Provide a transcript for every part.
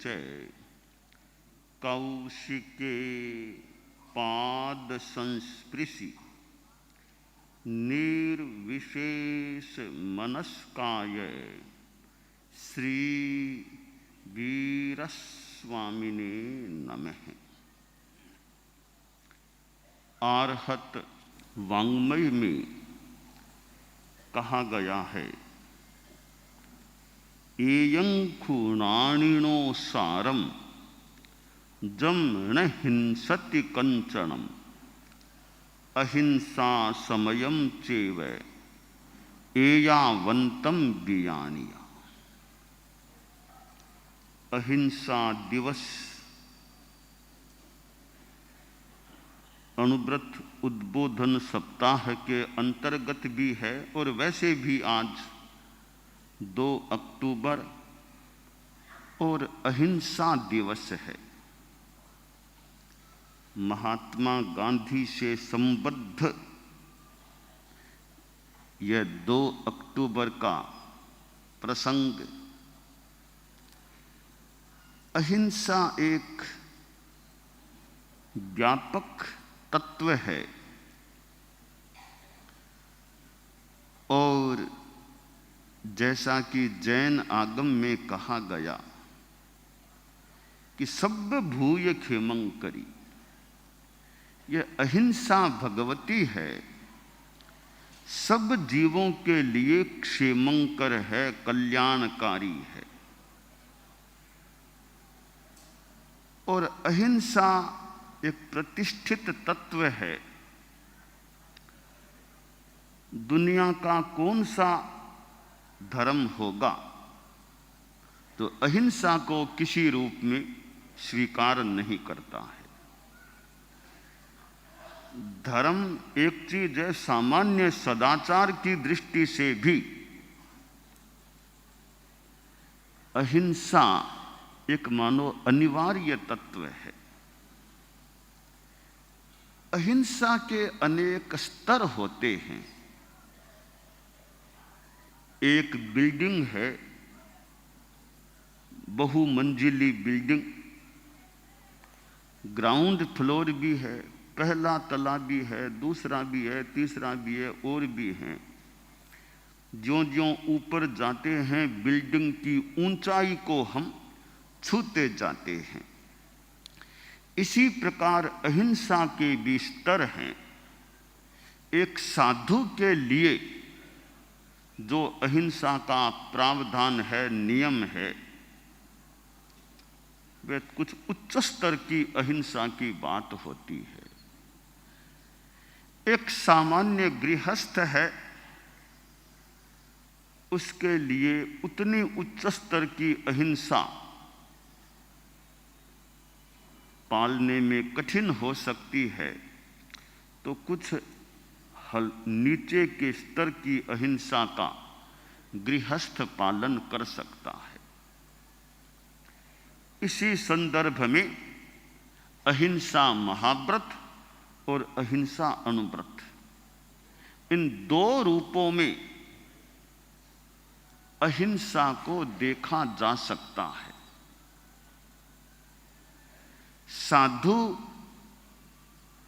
च कौशिके पाद संस्पृशि निर्विशेष मनस्काय श्री वीरस्वामिने नमः। आर्हत वाङ्मय में कहा गया है, एयं खूणाणिनो सारम जम न हिंसति कंचनम अहिंसा समयम चेव एयावंतम बियानिया। अहिंसा दिवस अणुव्रत उद्बोधन सप्ताह के अंतर्गत भी है और वैसे भी आज 2 अक्टूबर और अहिंसा दिवस है। महात्मा गांधी से संबद्ध यह 2 अक्टूबर का प्रसंग। अहिंसा एक व्यापक तत्व है और जैसा कि जैन आगम में कहा गया कि सब्ब भूय खेमं करी, यह अहिंसा भगवती है, सब जीवों के लिए क्षेमंकर है, कल्याणकारी है। और अहिंसा एक प्रतिष्ठित तत्व है। दुनिया का कौन सा धर्म होगा तो अहिंसा को किसी रूप में स्वीकार नहीं करता है। धर्म एक चीज है, सामान्य सदाचार की दृष्टि से भी अहिंसा एक मानो अनिवार्य तत्व है। अहिंसा के अनेक स्तर होते हैं। एक बिल्डिंग है, बहुमंजिली बिल्डिंग, ग्राउंड फ्लोर भी है, पहला तला भी है, दूसरा भी है, तीसरा भी है और भी हैं। ज्यों-ज्यों ऊपर जाते हैं बिल्डिंग की ऊंचाई को हम छूते जाते हैं। इसी प्रकार अहिंसा के भी स्तर हैं। एक साधु के लिए जो अहिंसा का प्रावधान है, नियम है, वे कुछ उच्च स्तर की अहिंसा की बात होती है। एक सामान्य गृहस्थ है, उसके लिए उतनी उच्च स्तर की अहिंसा पालने में कठिन हो सकती है, तो कुछ नीचे के स्तर की अहिंसा का गृहस्थ पालन कर सकता है। इसी संदर्भ में अहिंसा महाव्रत और अहिंसा अणुव्रत, इन 2 रूपों में अहिंसा को देखा जा सकता है। साधु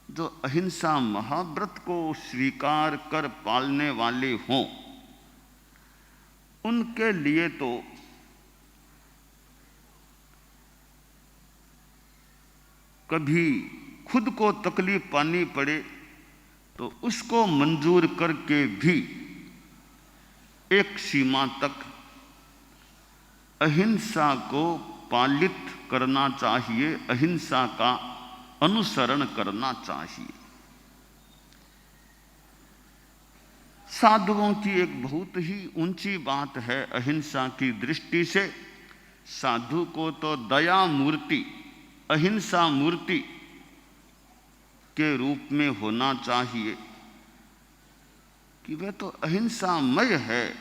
जो अहिंसा महाव्रत को स्वीकार कर पालने वाले हों, उनके लिए तो कभी खुद को तकलीफ पानी पड़े तो उसको मंजूर करके भी एक सीमा तक अहिंसा को पालित करना चाहिए, अहिंसा का अनुसरण करना चाहिए। साधुओं की एक बहुत ही ऊंची बात है अहिंसा की दृष्टि से। साधु को तो दया मूर्ति, अहिंसा मूर्ति के रूप में होना चाहिए कि वह तो अहिंसामय है,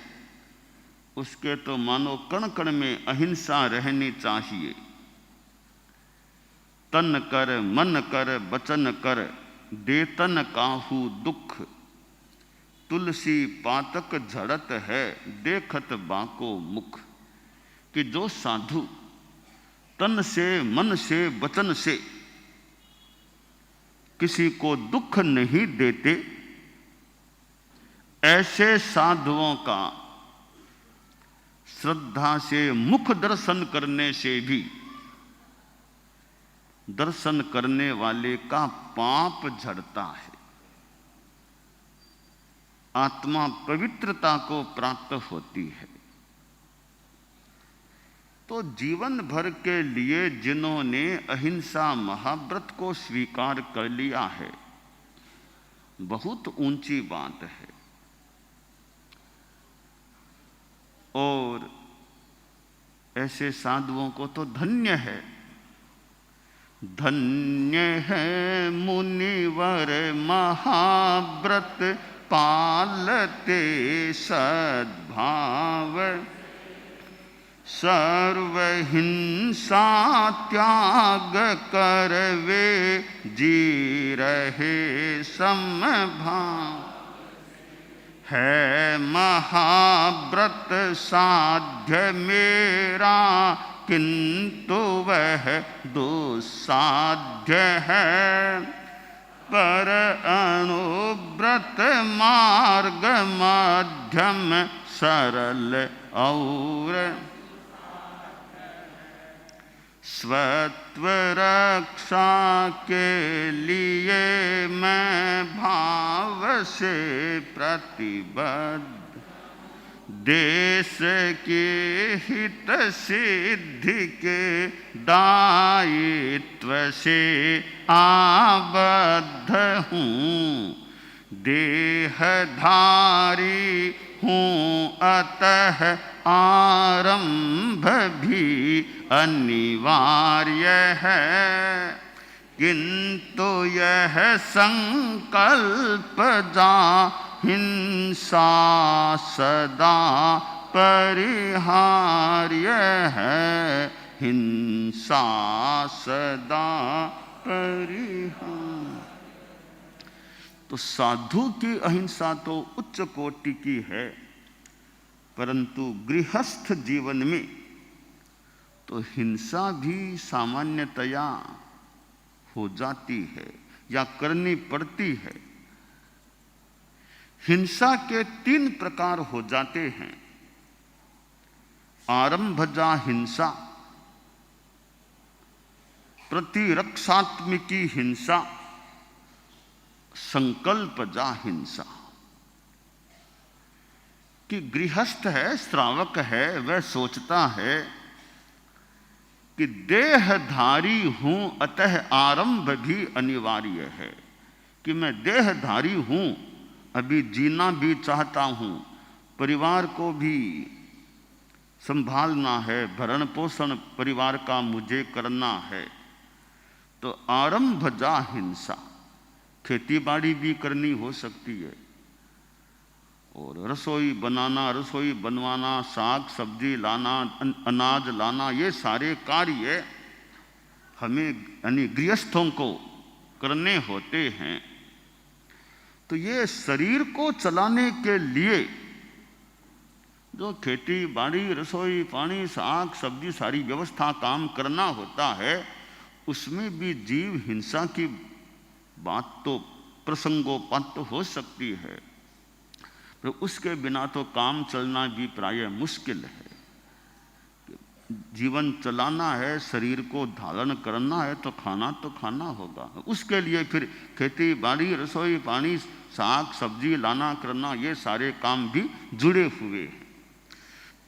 उसके तो मानो कण कण में अहिंसा रहनी चाहिए। तन कर मन कर बचन कर देतन काहू दुख, तुलसी पातक झड़त है देखत बाको मुख। कि जो साधु तन से, मन से, वचन से किसी को दुख नहीं देते, ऐसे साधुओं का श्रद्धा से मुख दर्शन करने से भी दर्शन करने वाले का पाप झड़ता है, आत्मा पवित्रता को प्राप्त होती है। तो जीवन भर के लिए जिन्होंने अहिंसा महाव्रत को स्वीकार कर लिया है, बहुत ऊंची बात है। और ऐसे साधुओं को तो धन्य है, धन्य है मुनिवर महाव्रत पालते सद्भाव, सर्व हिंसा त्याग कर वे जी रहे समभाव। है महाव्रत साध्य मेरा किंतु वह दुस्साध्य है, पर अनुव्रत मार्ग मध्यम सरल और स्वत्व रक्षा के लिए मैं भाव से प्रतिबद्ध, देश के हित सिद्धि के दायित्व से आबद्ध हूँ, देहधारी हूँ अतः आरंभ भी अनिवार्य है, किंतु यह संकल्प जा हिंसा सदा परिहार्य है, हिंसा सदा परिहार्य। तो साधु की अहिंसा तो उच्च कोटि की है, परंतु गृहस्थ जीवन में तो हिंसा भी सामान्यतया हो जाती है या करनी पड़ती है। हिंसा के 3 प्रकार हो जाते हैं। आरंभजा हिंसा, प्रतिरक्षात्मिकी हिंसा, संकल्पजा हिंसा। कि गृहस्थ है, श्रावक है, वह सोचता है कि देहधारी हूं अतः आरंभ भी अनिवार्य है, कि मैं देहधारी हूं, अभी जीना भी चाहता हूं, परिवार को भी संभालना है, भरण पोषण परिवार का मुझे करना है। तो आरंभजा हिंसा, खेती बाड़ी भी करनी हो सकती है, और रसोई बनाना, रसोई बनवाना, साग सब्जी लाना, अनाज लाना, ये सारे कार्य हमें यानी गृहस्थों को करने होते हैं। तो ये शरीर को चलाने के लिए जो खेती बाड़ी, रसोई पानी, साग सब्जी सारी व्यवस्था काम करना होता है, उसमें भी जीव हिंसा की बात तो प्रसंगोपात हो सकती है, पर उसके बिना तो काम चलना भी प्रायः मुश्किल है। जीवन चलाना है, शरीर को धारण करना है, तो खाना होगा। उसके लिए फिर खेती बाड़ी, रसोई पानी, साग सब्जी लाना करना, ये सारे काम भी जुड़े हुए हैं।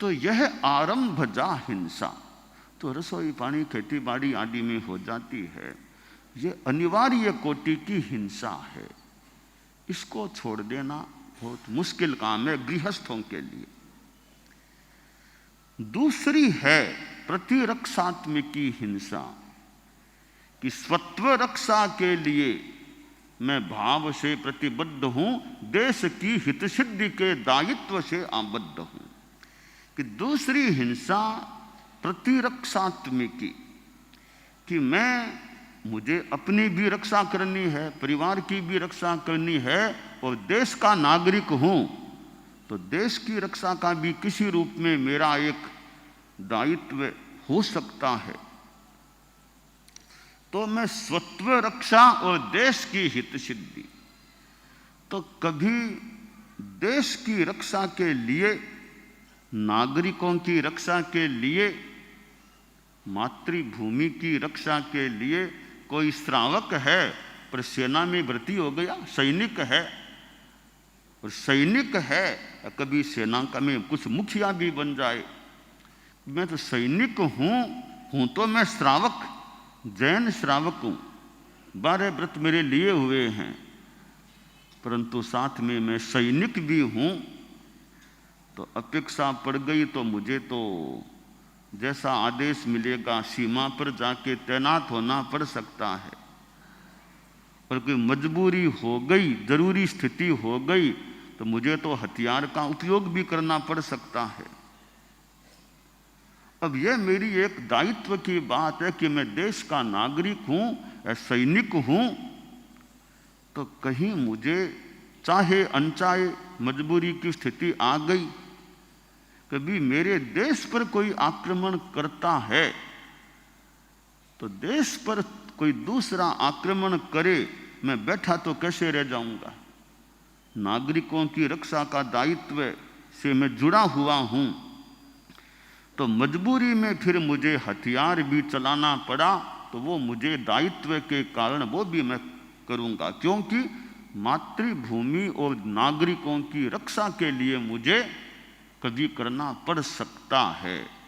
तो यह आरंभजा हिंसा तो रसोई पानी, खेती बाड़ी आदि में हो जाती है। ये अनिवार्य कोटि की हिंसा है, इसको छोड़ देना बहुत मुश्किल काम है गृहस्थों के लिए। दूसरी है प्रतिरक्षात्मिकी हिंसा, कि स्वत्व रक्षा के लिए मैं भाव से प्रतिबद्ध हूं, देश की हित सिद्धि के दायित्व से आबद्ध हूं। कि दूसरी हिंसा प्रतिरक्षात्मिकी, कि मुझे अपनी भी रक्षा करनी है, परिवार की भी रक्षा करनी है, और देश का नागरिक हूं, तो देश की रक्षा का भी किसी रूप में मेरा एक दायित्व हो सकता है। तो मैं स्वत्व रक्षा और देश की हित सिद्धि। तो कभी देश की रक्षा के लिए, नागरिकों की रक्षा के लिए, मातृभूमि की रक्षा के लिए कोई श्रावक है पर सेना में भर्ती हो गया, सैनिक है और सैनिक है, कभी सेना का में कुछ मुखिया भी बन जाए। मैं तो सैनिक हूं तो मैं श्रावक, जैन श्रावक हूं, 12 व्रत मेरे लिए हुए हैं, परंतु साथ में मैं सैनिक भी हूं। तो अपेक्षा पड़ गई तो मुझे तो जैसा आदेश मिलेगा सीमा पर जाके तैनात होना पड़ सकता है। और कोई मजबूरी हो गई, जरूरी स्थिति हो गई तो मुझे तो हथियार का उपयोग भी करना पड़ सकता है। अब यह मेरी एक दायित्व की बात है कि मैं देश का नागरिक हूं या सैनिक हूं, तो कहीं मुझे चाहे अनचाहे मजबूरी की स्थिति आ गई, कभी मेरे देश पर कोई आक्रमण करता है तो देश पर कोई दूसरा आक्रमण करे, मैं बैठा तो कैसे रह जाऊंगा। नागरिकों की रक्षा का दायित्व से मैं जुड़ा हुआ हूं, तो मजबूरी में फिर मुझे हथियार भी चलाना पड़ा तो वो मुझे दायित्व के कारण वो भी मैं करूंगा, क्योंकि मातृभूमि और नागरिकों की रक्षा के लिए मुझे कभी करना पड़ सकता है।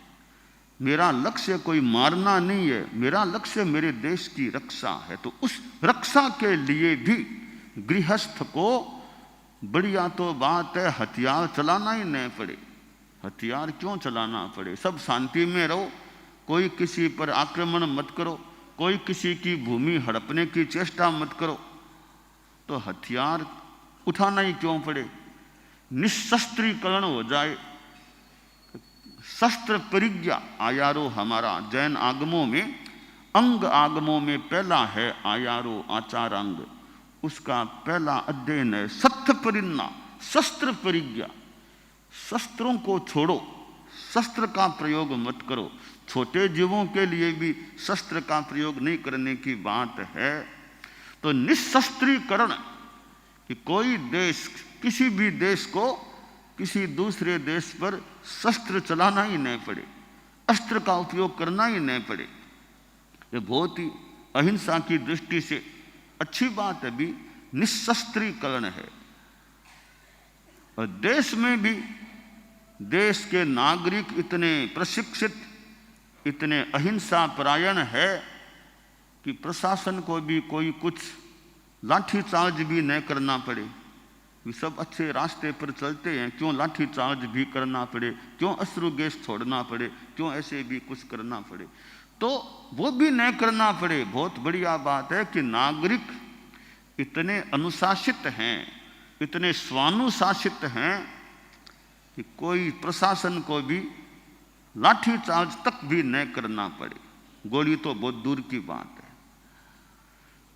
मेरा लक्ष्य कोई मारना नहीं है, मेरा लक्ष्य मेरे देश की रक्षा है। तो उस रक्षा के लिए भी गृहस्थ को बढ़िया तो बात है हथियार चलाना ही नहीं पड़े। हथियार क्यों चलाना पड़े, सब शांति में रहो, कोई किसी पर आक्रमण मत करो, कोई किसी की भूमि हड़पने की चेष्टा मत करो, तो हथियार उठाना ही क्यों पड़े, निशस्त्रीकरण हो जाए। शस्त्र परिज्ञा आयारो हमारा जैन आगमों में, अंग आगमों में पहला है आयारो आचारांग, उसका पहला अध्ययन है सत्य परिन्ना, शस्त्र परिज्ञा। शस्त्रों को छोड़ो, शस्त्र का प्रयोग मत करो। छोटे जीवों के लिए भी शस्त्र का प्रयोग नहीं करने की बात है। तो निशस्त्रीकरण कि कोई देश, किसी भी देश को किसी दूसरे देश पर शस्त्र चलाना ही नहीं पड़े, अस्त्र का उपयोग करना ही नहीं पड़े। ये बहुत ही अहिंसा की दृष्टि से अच्छी बात है, भी निशस्त्रीकरण है। और देश में भी देश के नागरिक इतने प्रशिक्षित, इतने अहिंसा परायण है कि प्रशासन को भी कोई कुछ लाठीचार्ज भी नहीं करना पड़े। वे सब अच्छे रास्ते पर चलते हैं, क्यों लाठीचार्ज भी करना पड़े, क्यों अश्रु गैस छोड़ना पड़े, क्यों ऐसे भी कुछ करना पड़े, तो वो भी नहीं करना पड़े। बहुत बढ़िया बात है कि नागरिक इतने अनुशासित हैं, इतने स्वानुशासित हैं कि कोई प्रशासन को भी लाठीचार्ज तक भी नहीं करना पड़े, गोली तो बहुत दूर की बात है।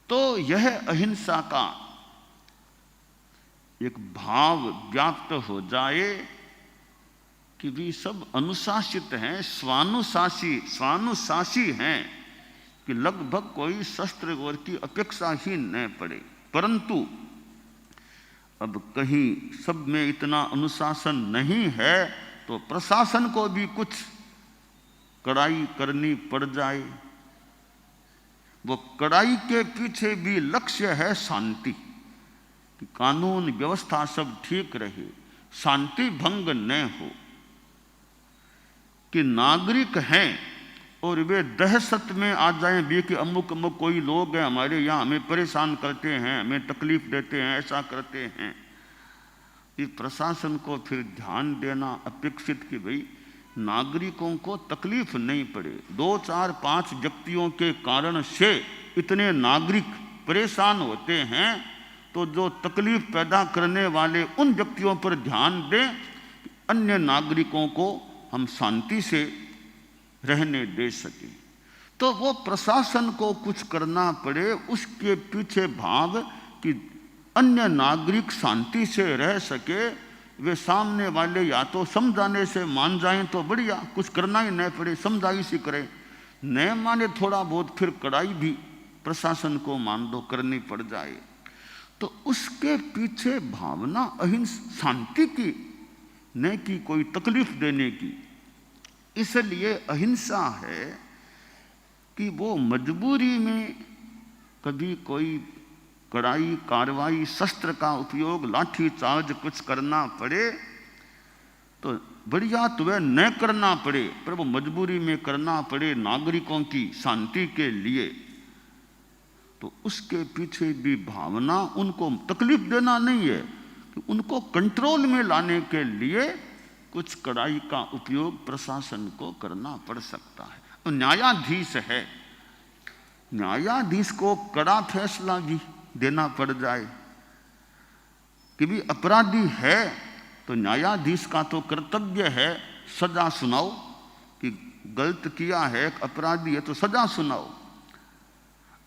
तो यह अहिंसा का एक भाव व्याप्त हो जाए कि भी सब अनुशासित हैं, स्वानुशासी हैं, कि लगभग कोई शस्त्र और की अपेक्षा ही नहीं पड़े। परंतु अब कहीं सब में इतना अनुशासन नहीं है तो प्रशासन को भी कुछ कड़ाई करनी पड़ जाए। वो कड़ाई के पीछे भी लक्ष्य है शांति, कि कानून व्यवस्था सब ठीक रहे, शांति भंग न हो, कि नागरिक हैं और वे दहशत में आ जाएं भी कि अमुक अमुक कोई लोग हैं हमारे यहाँ हमें परेशान करते हैं, हमें तकलीफ देते हैं, ऐसा करते हैं। इस प्रशासन को फिर ध्यान देना अपेक्षित कि भाई नागरिकों को तकलीफ नहीं पड़े। 2, 4, 5 व्यक्तियों के कारण से इतने नागरिक परेशान होते हैं, तो जो तकलीफ पैदा करने वाले उन व्यक्तियों पर ध्यान दें, अन्य नागरिकों को हम शांति से रहने दे सकें। तो वो प्रशासन को कुछ करना पड़े, उसके पीछे भाव कि अन्य नागरिक शांति से रह सके। वे सामने वाले या तो समझाने से मान जाएं तो बढ़िया, कुछ करना ही नहीं पड़े, समझाई से करें, नहीं माने थोड़ा बहुत फिर कड़ाई भी प्रशासन को मान लो करनी पड़ जाए, तो उसके पीछे भावना अहिंसा शांति की, न कि कोई तकलीफ देने की। इसलिए अहिंसा है कि वो मजबूरी में कभी कोई कड़ाई कार्रवाई शस्त्र का उपयोग लाठी चार्ज कुछ करना पड़े तो बढ़िया, तुम्हें न करना पड़े, पर वो मजबूरी में करना पड़े नागरिकों की शांति के लिए, तो उसके पीछे भी भावना उनको तकलीफ देना नहीं है, कि उनको कंट्रोल में लाने के लिए कुछ कड़ाई का उपयोग प्रशासन को करना पड़ सकता है। तो न्यायाधीश है, न्यायाधीश को कड़ा फैसला भी देना पड़ जाए कि भी अपराधी है तो न्यायाधीश का तो कर्तव्य है सजा सुनाओ, कि गलत किया है, अपराधी है तो सजा सुनाओ।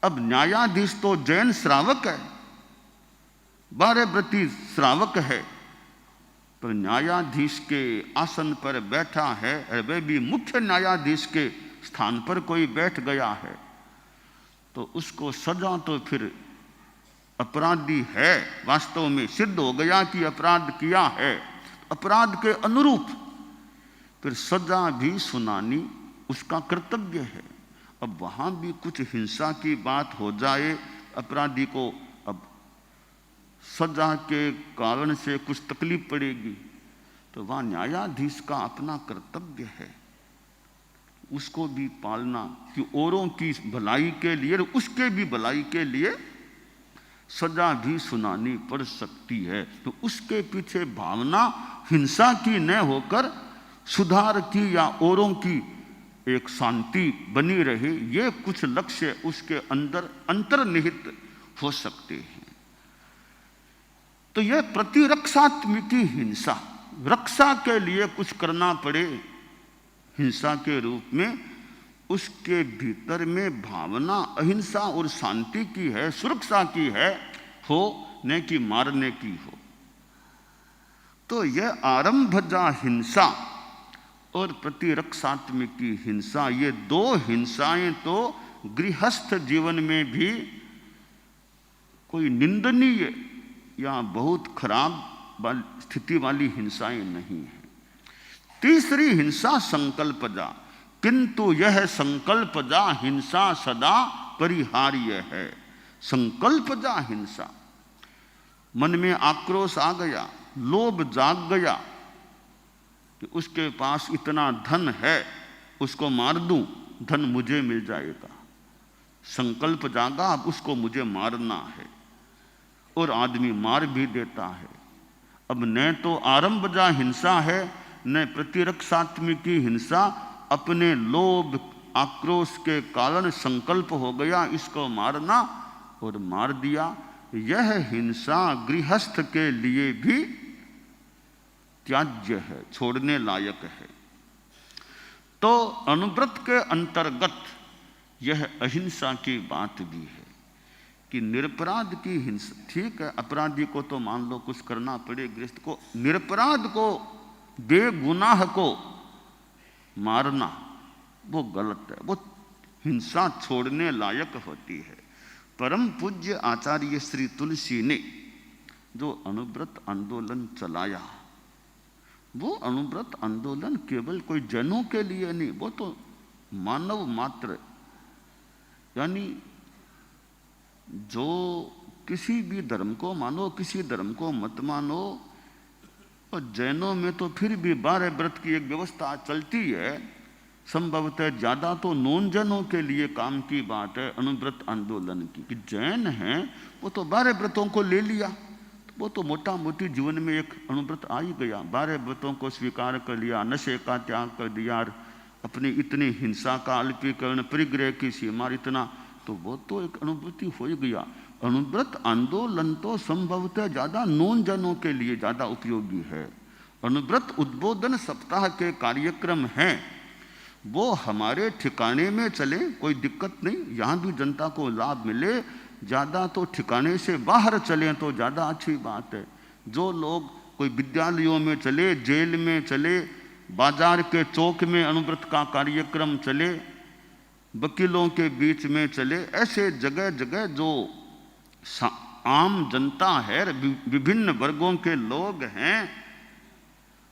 अब न्यायाधीश तो जैन श्रावक है, 12 व्रती श्रावक है, पर न्यायाधीश के आसन पर बैठा है, वह भी मुख्य न्यायाधीश के स्थान पर कोई बैठ गया है, तो उसको सजा तो फिर अपराधी है, वास्तव में सिद्ध हो गया कि अपराध किया है, अपराध के अनुरूप फिर सजा भी सुनानी उसका कर्तव्य है। अब वहां भी कुछ हिंसा की बात हो जाए, अपराधी को अब सजा के कारण से कुछ तकलीफ पड़ेगी, तो वहां न्यायाधीश का अपना कर्तव्य है उसको भी पालना, कि औरों की भलाई के लिए, उसके भी भलाई के लिए सजा भी सुनानी पड़ सकती है। तो उसके पीछे भावना हिंसा की न होकर सुधार की या औरों की एक शांति बनी रहे, ये कुछ लक्ष्य उसके अंदर अंतर्निहित हो सकते हैं। तो यह प्रतिरक्षात्मक हिंसा, रक्षा के लिए कुछ करना पड़े हिंसा के रूप में, उसके भीतर में भावना अहिंसा और शांति की है, सुरक्षा की है, हो न कि मारने की हो। तो यह आरंभजा हिंसा और प्रतिरक्षात्मक हिंसा, ये दो हिंसाएं तो गृहस्थ जीवन में भी कोई निंदनीय या बहुत खराब स्थिति वाली हिंसाएं नहीं है। तीसरी हिंसा संकल्पजा, किंतु यह संकल्पजा हिंसा सदा परिहार्य है। संकल्पजा हिंसा, मन में आक्रोश आ गया, लोभ जाग गया कि उसके पास इतना धन है, उसको मार दूं, धन मुझे मिल जाएगा। संकल्प जागा, अब उसको मुझे मारना है, और आदमी मार भी देता है। अब न तो आरंभजा हिंसा है, न प्रतिरक्षात्मक हिंसा, अपने लोभ आक्रोश के कारण संकल्प हो गया इसको मारना, और मार दिया। यह हिंसा गृहस्थ के लिए भी त्याज्य है, छोड़ने लायक है। तो अनुव्रत के अंतर्गत यह अहिंसा की बात भी है कि निरपराध की हिंसा, ठीक है, अपराधी को तो मान लो कुछ करना पड़े गृहस्थ को, निरपराध को, बेगुनाह को मारना वो गलत है, वो हिंसा छोड़ने लायक होती है। परम पूज्य आचार्य श्री तुलसी ने जो अनुव्रत आंदोलन चलाया, वो अनुव्रत आंदोलन केवल कोई जनों के लिए नहीं, वो तो मानव मात्र, यानी जो किसी भी धर्म को मानो, किसी धर्म को मत मानो, और जैनों में तो फिर भी 12 व्रत की एक व्यवस्था चलती है, संभवतः ज़्यादा तो नॉन जैनों के लिए काम की बात है अनुव्रत आंदोलन की, कि जैन हैं वो तो 12 व्रतों को ले लिया, वो तो मोटा मोटी जीवन में एक अनुव्रत आ ही गया, 12 व्रतों को स्वीकार कर लिया, नशे का त्याग कर दिया, अपनी इतनी हिंसा का अल्पीकरण, परिग्रह की सीमा इतना, तो वो तो एक अनुवृत्ति हो ही गया। अनुव्रत आंदोलन तो संभवतः ज़्यादा नॉन जनों के लिए ज़्यादा उपयोगी है। अनुव्रत उद्बोधन सप्ताह के कार्यक्रम हैं, वो हमारे ठिकाने में चले, कोई दिक्कत नहीं, यहाँ भी जनता को लाभ मिले, ज़्यादा तो ठिकाने से बाहर चलें तो ज़्यादा अच्छी बात है। जो लोग कोई विद्यालयों में चले, जेल में चले, बाजार के चौक में अनुव्रत का कार्यक्रम चले, वकीलों के बीच में चले, ऐसे जगह जगह जो आम जनता है, विभिन्न वर्गों के लोग हैं,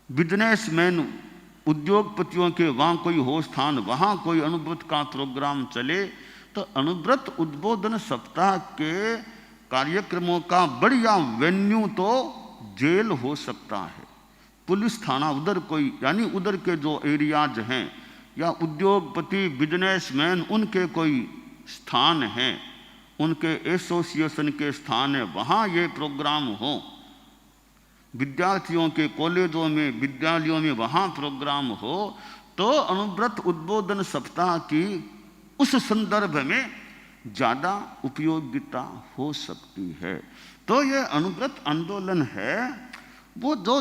बिजनेसमैन, उद्योगपतियों के वहाँ कोई हो स्थान, वहाँ कोई अनुव्रत का प्रोग्राम चले, तो अनुव्रत उद्बोधन सप्ताह के कार्यक्रमों का बढ़िया वेन्यू तो जेल हो सकता है, पुलिस थाना, उधर कोई, यानी उधर के जो एरियाज हैं, या उद्योगपति बिजनेसमैन उनके कोई स्थान हैं, उनके एसोसिएशन के स्थान है, वहाँ ये प्रोग्राम हो। विद्यार्थियों के कॉलेजों में, विद्यालयों में वहाँ प्रोग्राम हो, तो अनुव्रत उद्बोधन सप्ताह की उस संदर्भ में ज़्यादा उपयोगिता हो सकती है। तो ये अनुव्रत आंदोलन है वो जो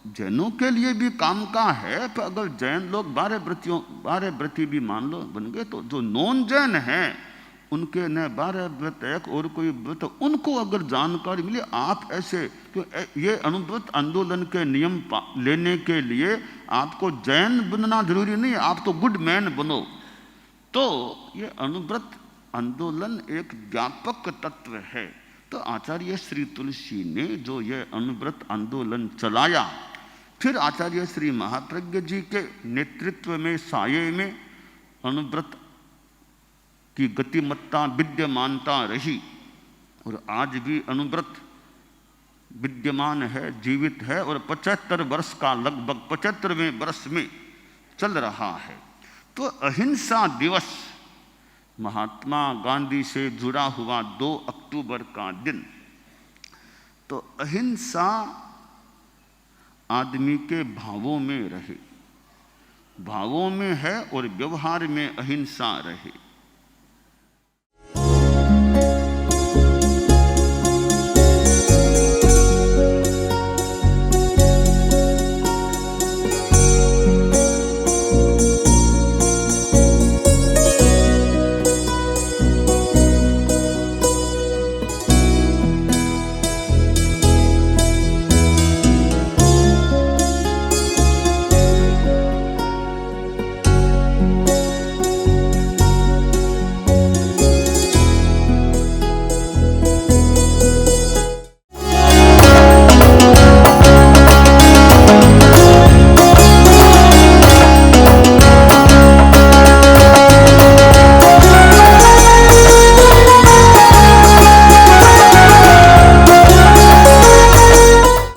जैनों के लिए भी काम का है, तो अगर जैन लोग 12 व्रती भी मान लो बन गए, तो जो नॉन जैन हैं उनके न 12 व्रत एक और कोई व्रत, उनको अगर जानकारी मिले, आप ऐसे, तो ये अनुव्रत आंदोलन के नियम लेने के लिए आपको जैन बनना जरूरी नहीं है, आप तो गुड मैन बनो। तो ये अनुव्रत आंदोलन एक व्यापक तत्व है। तो आचार्य श्री तुलसी ने जो ये अनुव्रत आंदोलन चलाया, फिर आचार्य श्री महाप्रज्ञ जी के नेतृत्व में, साये में अनुव्रत की गतिमत्ता, विद्यमानता रही, और आज भी अनुव्रत विद्यमान है, जीवित है, और 75 वर्ष का, लगभग 75वें वर्ष में चल रहा है। तो अहिंसा दिवस महात्मा गांधी से जुड़ा हुआ 2 अक्टूबर का दिन, तो अहिंसा आदमी के भावों में रहे, भावों में है और व्यवहार में अहिंसा रहे।